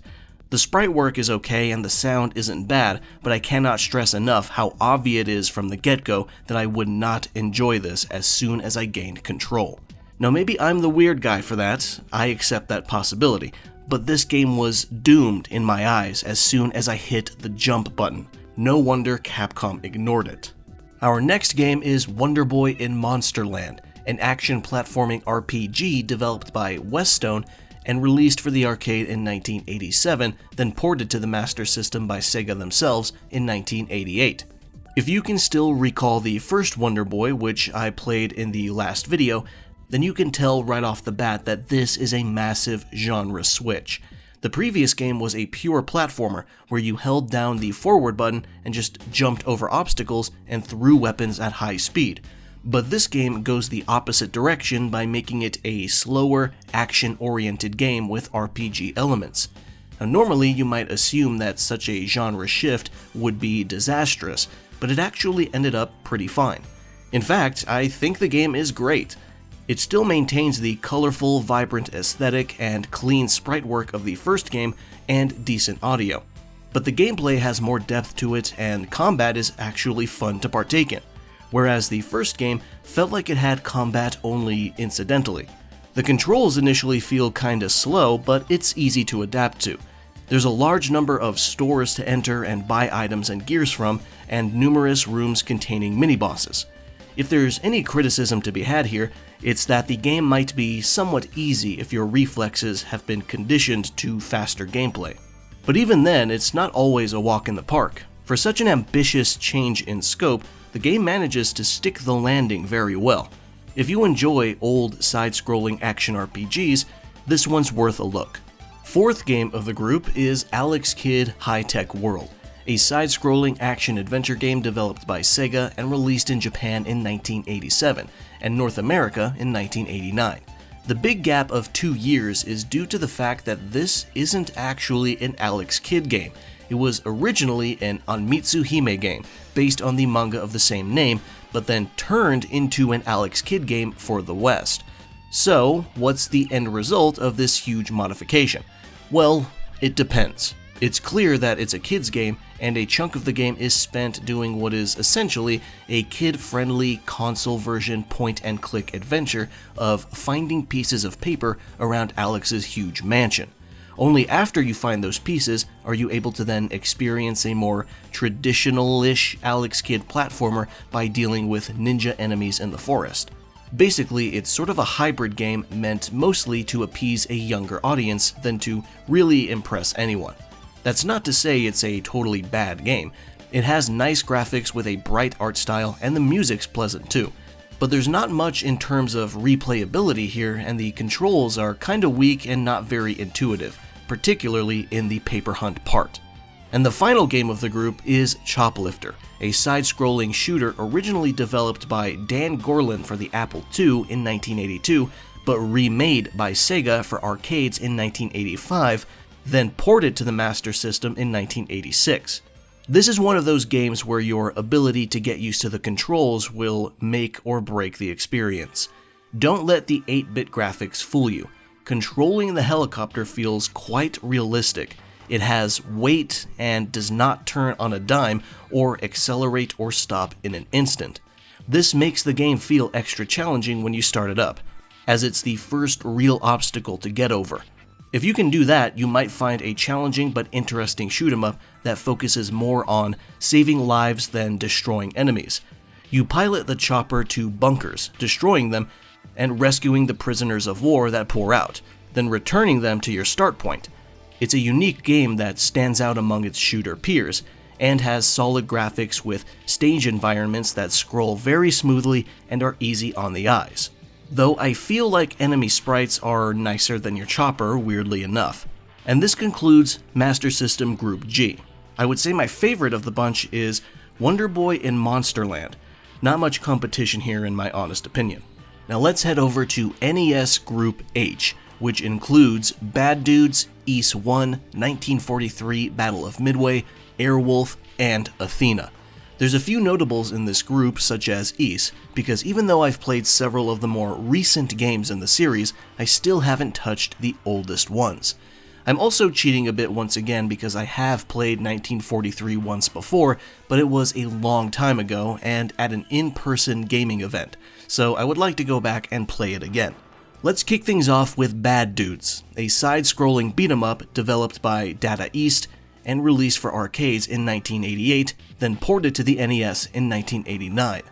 The sprite work is okay and the sound isn't bad, but I cannot stress enough how obvious it is from the get-go that I would not enjoy this as soon as I gained control. Now maybe I'm the weird guy for that, I accept that possibility, but this game was doomed in my eyes as soon as I hit the jump button. No wonder Capcom ignored it. Our next game is Wonder Boy in Monsterland, an action platforming RPG developed by Westone and released for the arcade in 1987, then ported to the Master System by Sega themselves in 1988. If you can still recall the first Wonder Boy, which I played in the last video, then you can tell right off the bat that this is a massive genre switch. The previous game was a pure platformer where you held down the forward button and just jumped over obstacles and threw weapons at high speed. But this game goes the opposite direction by making it a slower, action-oriented game with RPG elements. Now, normally you might assume that such a genre shift would be disastrous, but it actually ended up pretty fine. In fact, I think the game is great. It still maintains the colorful, vibrant aesthetic and clean sprite work of the first game and decent audio. But the gameplay has more depth to it and combat is actually fun to partake in, whereas the first game felt like it had combat only incidentally. The controls initially feel kinda slow, but it's easy to adapt to. There's a large number of stores to enter and buy items and gears from, and numerous rooms containing mini-bosses. If there's any criticism to be had here, it's that the game might be somewhat easy if your reflexes have been conditioned to faster gameplay. But even then, it's not always a walk in the park. For such an ambitious change in scope, the game manages to stick the landing very well. If you enjoy old side-scrolling action RPGs, this one's worth a look. Fourth game of the group is Alex Kidd High-Tech World, a side-scrolling action-adventure game developed by Sega and released in Japan in 1987, and North America in 1989. The big gap of 2 years is due to the fact that this isn't actually an Alex Kidd game. It was originally an Onmitsu Hime game, based on the manga of the same name, but then turned into an Alex Kidd game for the West. So, what's the end result of this huge modification? Well, it depends. It's clear that it's a kid's game, and a chunk of the game is spent doing what is essentially a kid-friendly console version point-and-click adventure of finding pieces of paper around Alex's huge mansion. Only after you find those pieces are you able to then experience a more traditional-ish Alex Kidd platformer by dealing with ninja enemies in the forest. Basically, it's sort of a hybrid game meant mostly to appease a younger audience than to really impress anyone. That's not to say it's a totally bad game. It has nice graphics with a bright art style, and the music's pleasant too. But there's not much in terms of replayability here, and the controls are kinda weak and not very intuitive, particularly in the paper hunt part. And the final game of the group is Choplifter, a side-scrolling shooter originally developed by Dan Gorlin for the Apple II in 1982, but remade by Sega for arcades in 1985, then ported to the Master System in 1986. This is one of those games where your ability to get used to the controls will make or break the experience. Don't let the 8-bit graphics fool you. Controlling the helicopter feels quite realistic. It has weight and does not turn on a dime or accelerate or stop in an instant. This makes the game feel extra challenging when you start it up, as it's the first real obstacle to get over. If you can do that, you might find a challenging but interesting shoot-'em-up that focuses more on saving lives than destroying enemies. You pilot the chopper to bunkers, destroying them, and rescuing the prisoners of war that pour out, then returning them to your start point. It's a unique game that stands out among its shooter peers, and has solid graphics with stage environments that scroll very smoothly and are easy on the eyes. Though I feel like enemy sprites are nicer than your chopper, weirdly enough. And this concludes Master System Group G. I would say my favorite of the bunch is Wonder Boy in Monsterland. Not much competition here in my honest opinion. Now let's head over to NES Group H, which includes Bad Dudes, Ys 1, 1943 Battle of Midway, Airwolf, and Athena. There's a few notables in this group, such as Ys, because even though I've played several of the more recent games in the series, I still haven't touched the oldest ones. I'm also cheating a bit once again because I have played 1943 once before, but it was a long time ago and at an in-person gaming event, so I would like to go back and play it again. Let's kick things off with Bad Dudes, a side-scrolling beat-em-up developed by Data East and released for arcades in 1988, then ported to the NES in 1989.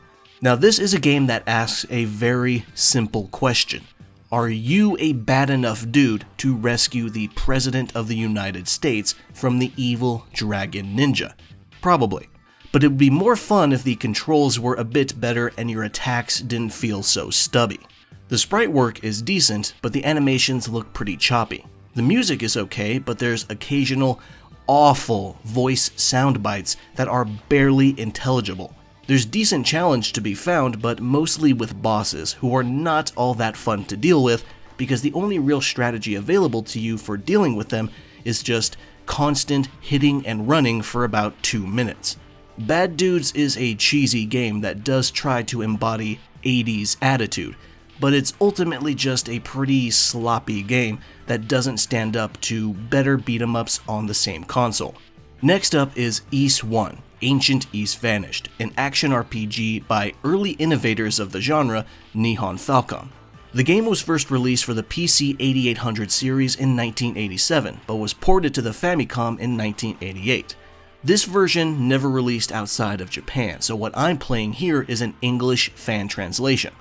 Now this is a game that asks a very simple question. Are you a bad enough dude to rescue the President of the United States from the evil dragon ninja? Probably. But it would be more fun if the controls were a bit better and your attacks didn't feel so stubby. The sprite work is decent, but the animations look pretty choppy. The music is okay, but there's occasional awful voice sound bites that are barely intelligible. There's decent challenge to be found, but mostly with bosses who are not all that fun to deal with because the only real strategy available to you for dealing with them is just constant hitting and running for about 2 minutes. Bad Dudes is a cheesy game that does try to embody 80s attitude, but it's ultimately just a pretty sloppy game that doesn't stand up to better beat-em-ups on the same console. Next up is Ys 1, Ancient Ys Vanished, an action RPG by early innovators of the genre, Nihon Falcom. The game was first released for the PC 8800 series in 1987, but was ported to the Famicom in 1988. This version never released outside of Japan, so what I'm playing here is an English fan translation.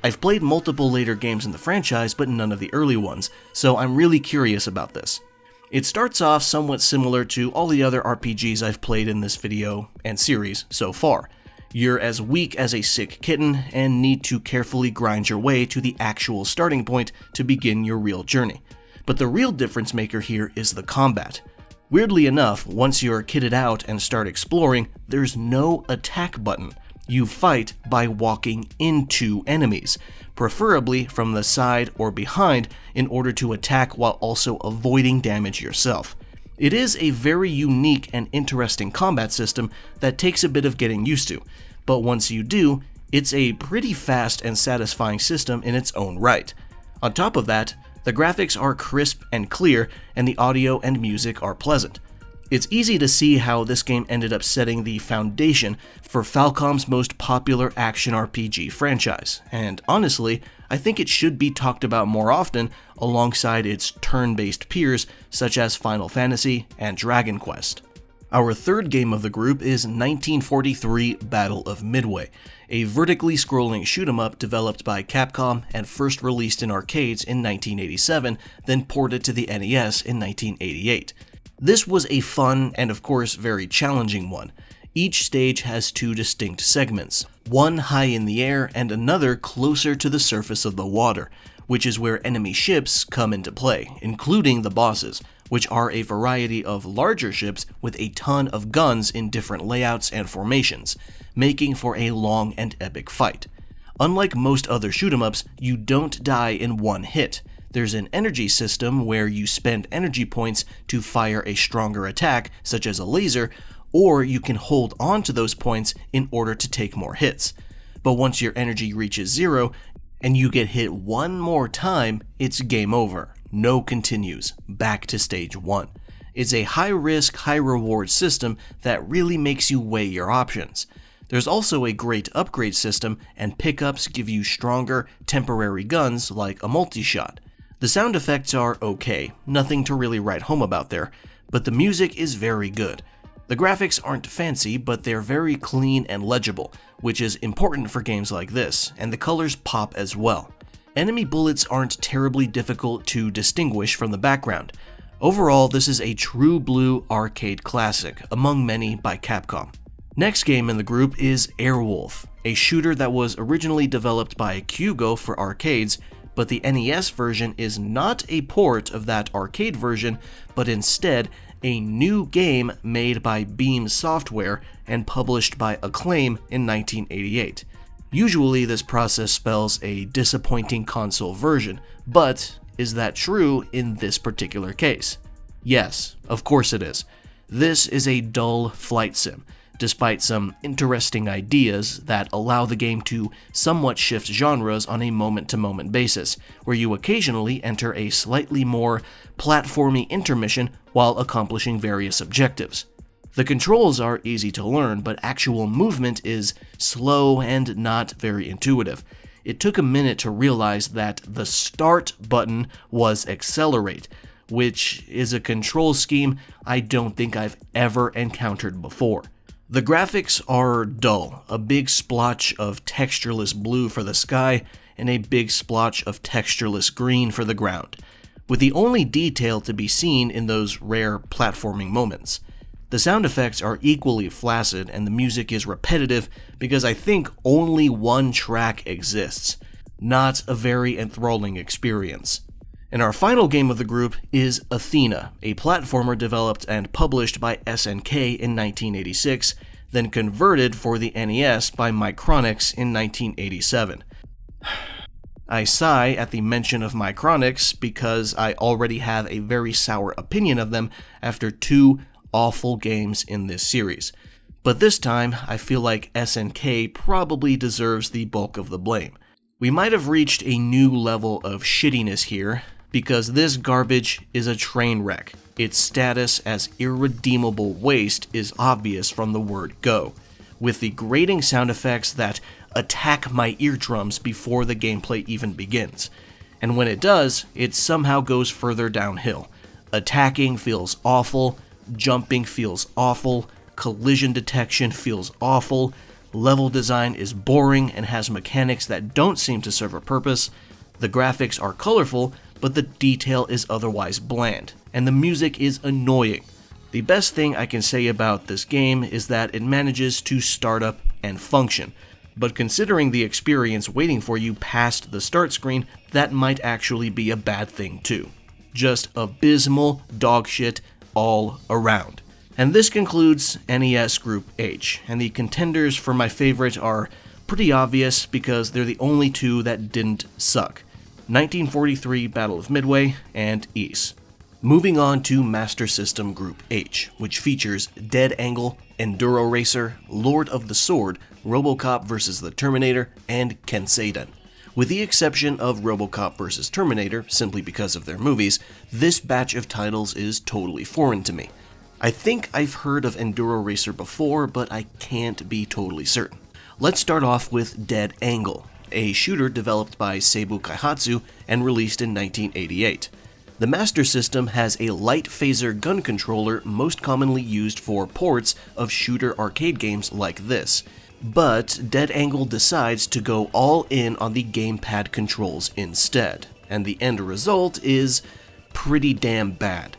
I've played multiple later games in the franchise, but none of the early ones, so I'm really curious about this. It starts off somewhat similar to all the other RPGs I've played in this video and series so far. You're as weak as a sick kitten and need to carefully grind your way to the actual starting point to begin your real journey. But the real difference maker here is the combat. Weirdly enough, once you're kitted out and start exploring, there's no attack button. You fight by walking into enemies, preferably from the side or behind in order to attack while also avoiding damage yourself. It is a very unique and interesting combat system that takes a bit of getting used to, but once you do, it's a pretty fast and satisfying system in its own right. On top of that, the graphics are crisp and clear, and the audio and music are pleasant. It's easy to see how this game ended up setting the foundation for Falcom's most popular action RPG franchise, and honestly, I think it should be talked about more often alongside its turn-based peers such as Final Fantasy and Dragon Quest. Our third game of the group is 1943 Battle of Midway, a vertically scrolling shoot-'em-up developed by Capcom and first released in arcades in 1987, then ported to the NES in 1988. This was a fun and of course very challenging one. Each stage has 2 distinct segments, one high in the air and another closer to the surface of the water, which is where enemy ships come into play, including the bosses, which are a variety of larger ships with a ton of guns in different layouts and formations, making for a long and epic fight. Unlike most other shoot-'em-ups, you don't die in one hit. There's an energy system where you spend energy points to fire a stronger attack, such as a laser, or you can hold on to those points in order to take more hits. But once your energy reaches 0, and you get hit one more time, it's game over. No continues. Back to stage 1. It's a high-risk, high-reward system that really makes you weigh your options. There's also a great upgrade system, and pickups give you stronger, temporary guns like a multi-shot. The sound effects are okay, nothing to really write home about there, but the music is very good. The graphics aren't fancy, but they're very clean and legible, which is important for games like this, and the colors pop as well. Enemy bullets aren't terribly difficult to distinguish from the background. Overall, this is a true blue arcade classic, among many by Capcom. Next game in the group is Airwolf, a shooter that was originally developed by Kyugo for arcades, but the NES version is not a port of that arcade version, but instead a new game made by Beam Software and published by Acclaim in 1988. Usually this process spells a disappointing console version, but is that true in this particular case? Yes, of course it is. This is a dull flight sim, despite some interesting ideas that allow the game to somewhat shift genres on a moment-to-moment basis, where you occasionally enter a slightly more platformy intermission while accomplishing various objectives. The controls are easy to learn, but actual movement is slow and not very intuitive. It took a minute to realize that the start button was accelerate, which is a control scheme I don't think I've ever encountered before. The graphics are dull, a big splotch of textureless blue for the sky and a big splotch of textureless green for the ground, with the only detail to be seen in those rare platforming moments. The sound effects are equally flaccid and the music is repetitive because I think only one track exists. Not a very enthralling experience. And our final game of the group is Athena, a platformer developed and published by SNK in 1986, then converted for the NES by Micronix in 1987. I sigh at the mention of Micronix because I already have a very sour opinion of them after two awful games in this series. But this time, I feel like SNK probably deserves the bulk of the blame. We might have reached a new level of shittiness here, because this garbage is a train wreck. Its status as irredeemable waste is obvious from the word go, with the grating sound effects that attack my eardrums before the gameplay even begins. And when it does, it somehow goes further downhill. Attacking feels awful, jumping feels awful, collision detection feels awful, level design is boring and has mechanics that don't seem to serve a purpose, the graphics are colorful, but the detail is otherwise bland, and the music is annoying. The best thing I can say about this game is that it manages to start up and function, but considering the experience waiting for you past the start screen, that might actually be a bad thing too. Just abysmal dogshit all around. And this concludes NES Group H, and the contenders for my favorite are pretty obvious because they're the only two that didn't suck. 1943 Battle of Midway and Ys. Moving on to Master System Group H, which features Dead Angle, Enduro Racer, Lord of the Sword, RoboCop vs. the Terminator, and Kenseiden. With the exception of RoboCop vs. Terminator, simply because of their movies, this batch of titles is totally foreign to me. I think I've heard of Enduro Racer before, but I can't be totally certain. Let's start off with Dead Angle, a shooter developed by Seibu Kaihatsu and released in 1988. The Master System has a light phaser gun controller most commonly used for ports of shooter arcade games like this, but Dead Angle decides to go all in on the gamepad controls instead, and the end result is pretty damn bad.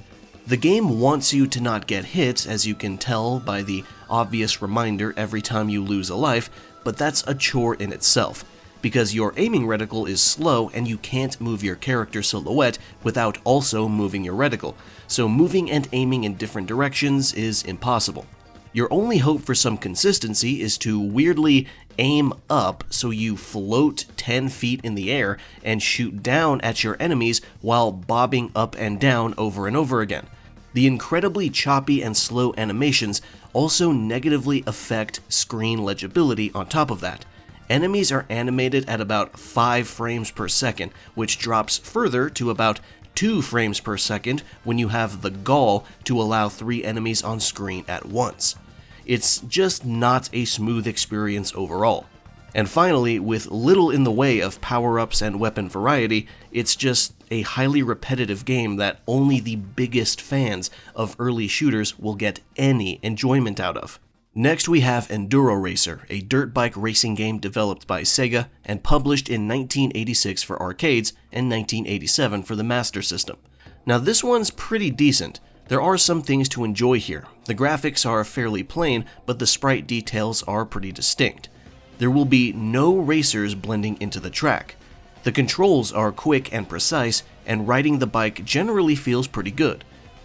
The game wants you to not get hit, as you can tell by the obvious reminder every time you lose a life, but that's a chore in itself, because your aiming reticle is slow and you can't move your character silhouette without also moving your reticle, so moving and aiming in different directions is impossible. Your only hope for some consistency is to weirdly aim up so you float 10 feet in the air and shoot down at your enemies while bobbing up and down over and over again. The incredibly choppy and slow animations also negatively affect screen legibility on top of that. Enemies are animated at about 5 frames per second, which drops further to about 2 frames per second when you have the gall to allow 3 enemies on screen at once. It's just not a smooth experience overall. And finally, with little in the way of power-ups and weapon variety, it's just a highly repetitive game that only the biggest fans of early shooters will get any enjoyment out of. Next we have Enduro Racer, a dirt bike racing game developed by Sega and published in 1986 for arcades and 1987 for the Master System. Now this one's pretty decent. There are some things to enjoy here. The graphics are fairly plain, but the sprite details are pretty distinct. There will be no racers blending into the track. The controls are quick and precise, and riding the bike generally feels pretty good.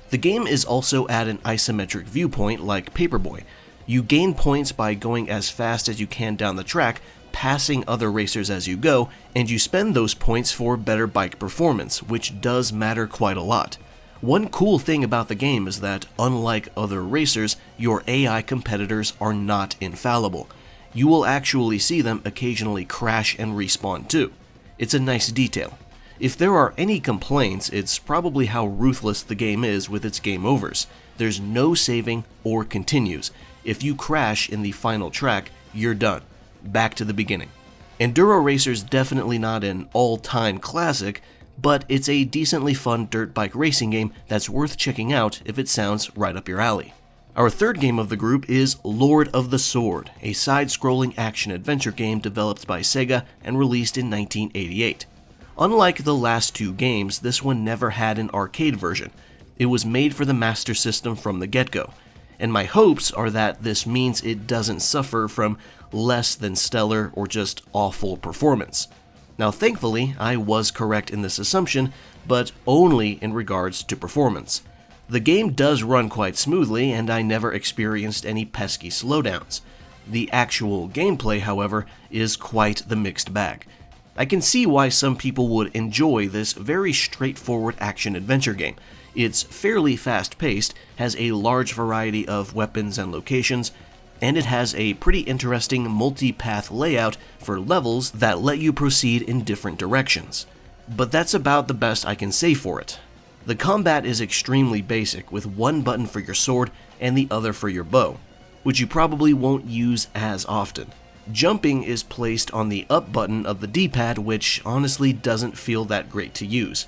The game is also at an isometric viewpoint like Paperboy. You gain points by going as fast as you can down the track, passing other racers as you go, and you spend those points for better bike performance, which does matter quite a lot. One cool thing about the game is that, unlike other racers, your AI competitors are not infallible. You will actually see them occasionally crash and respawn too. It's a nice detail. If there are any complaints, it's probably how ruthless the game is with its game overs. There's no saving or continues. If you crash in the final track, you're done. Back to the beginning. Enduro Racer's definitely not an all-time classic, but it's a decently fun dirt bike racing game that's worth checking out if it sounds right up your alley. Our third game of the group is Lord of the Sword, a side-scrolling action-adventure game developed by Sega and released in 1988. Unlike the last two games, this one never had an arcade version. It was made for the Master System from the get-go, and my hopes are that this means it doesn't suffer from less than stellar or just awful performance. Now thankfully, I was correct in this assumption, but only in regards to performance. The game does run quite smoothly, and I never experienced any pesky slowdowns. The actual gameplay, however, is quite the mixed bag. I can see why some people would enjoy this very straightforward action-adventure game. It's fairly fast-paced, has a large variety of weapons and locations, and it has a pretty interesting multi-path layout for levels that let you proceed in different directions. But that's about the best I can say for it. The combat is extremely basic, with one button for your sword and the other for your bow, which you probably won't use as often. Jumping is placed on the up button of the D-pad, which honestly doesn't feel that great to use.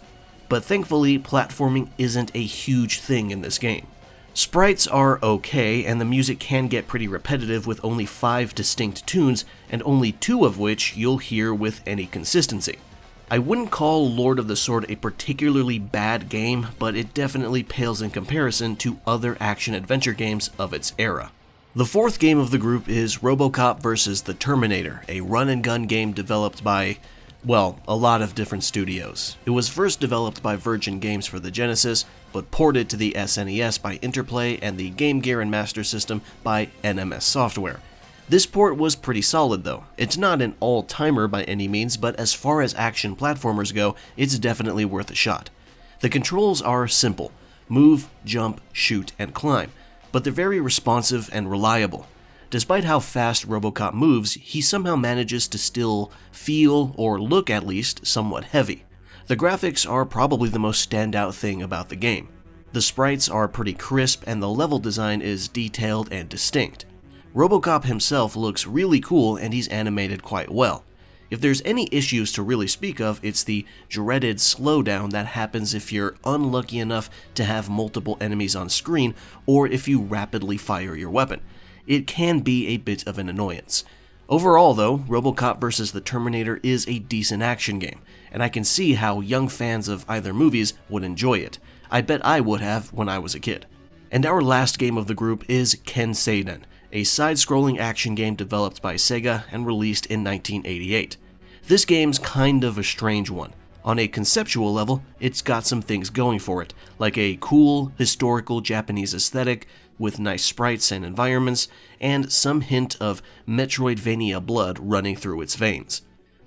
But thankfully, platforming isn't a huge thing in this game. Sprites are okay, and the music can get pretty repetitive with only 5 distinct tunes, and only 2 of which you'll hear with any consistency. I wouldn't call Lord of the Sword a particularly bad game, but it definitely pales in comparison to other action-adventure games of its era. The fourth game of the group is RoboCop vs. the Terminator, a run-and-gun game developed by, well, a lot of different studios. It was first developed by Virgin Games for the Genesis, but ported to the SNES by Interplay and the Game Gear and Master System by NMS Software. This port was pretty solid though. It's not an all-timer by any means, but as far as action platformers go, it's definitely worth a shot. The controls are simple: move, jump, shoot, and climb, but they're very responsive and reliable. Despite how fast RoboCop moves, he somehow manages to still feel, or look at least, somewhat heavy. The graphics are probably the most standout thing about the game. The sprites are pretty crisp and the level design is detailed and distinct. RoboCop himself looks really cool and he's animated quite well. If there's any issues to really speak of, it's the dreaded slowdown that happens if you're unlucky enough to have multiple enemies on screen or if you rapidly fire your weapon. It can be a bit of an annoyance. Overall though, RoboCop vs. the Terminator is a decent action game, and I can see how young fans of either movies would enjoy it. I bet I would have when I was a kid. And our last game of the group is Ken Seiden, a side-scrolling action game developed by Sega and released in 1988. This game's kind of a strange one. On a conceptual level, it's got some things going for it, like a cool, historical Japanese aesthetic with nice sprites and environments, and some hint of Metroidvania blood running through its veins.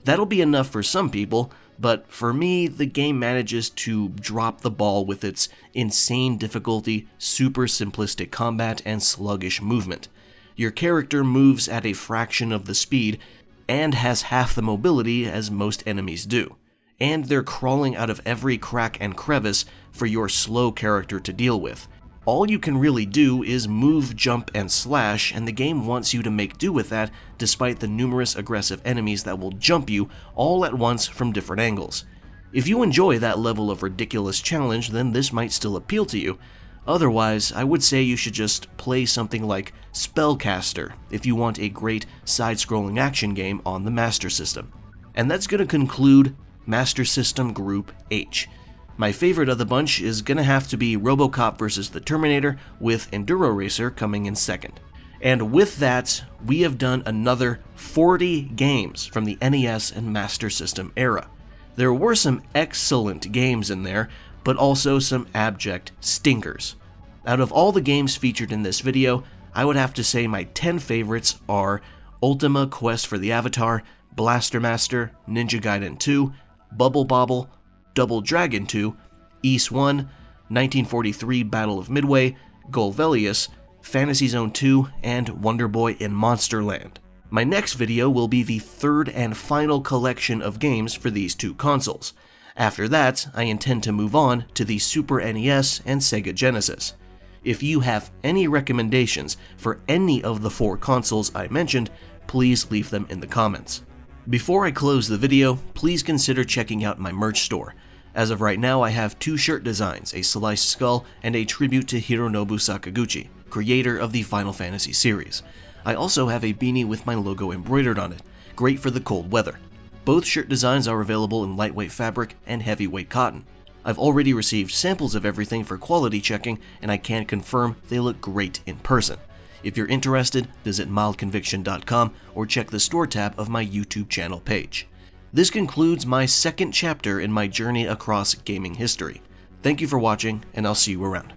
That'll be enough for some people, but for me, the game manages to drop the ball with its insane difficulty, super simplistic combat, and sluggish movement. Your character moves at a fraction of the speed and has half the mobility as most enemies do, and they're crawling out of every crack and crevice for your slow character to deal with. All you can really do is move, jump, and slash, and the game wants you to make do with that despite the numerous aggressive enemies that will jump you all at once from different angles. If you enjoy that level of ridiculous challenge, then this might still appeal to you. Otherwise, I would say you should just play something like Spellcaster if you want a great side-scrolling action game on the Master System. And that's going to conclude Master System Group H. My favorite of the bunch is going to have to be RoboCop vs. the Terminator, with Enduro Racer coming in second. And with that, we have done another 40 games from the NES and Master System era. There were some excellent games in there, but also some abject stinkers. Out of all the games featured in this video, I would have to say my 10 favorites are Ultima Quest for the Avatar, Blaster Master, Ninja Gaiden 2, Bubble Bobble, Double Dragon 2, Ys 1, 1943 Battle of Midway, Golvelius, Fantasy Zone 2, and Wonder Boy in Monsterland. My next video will be the third and final collection of games for these two consoles. After that, I intend to move on to the Super NES and Sega Genesis. If you have any recommendations for any of the 4 consoles I mentioned, please leave them in the comments. Before I close the video, please consider checking out my merch store. As of right now, I have 2 shirt designs, a sliced skull and a tribute to Hironobu Sakaguchi, creator of the Final Fantasy series. I also have a beanie with my logo embroidered on it, great for the cold weather. Both shirt designs are available in lightweight fabric and heavyweight cotton. I've already received samples of everything for quality checking, and I can confirm they look great in person. If you're interested, visit mildconviction.com or check the store tab of my YouTube channel page. This concludes my second chapter in my journey across gaming history. Thank you for watching, and I'll see you around.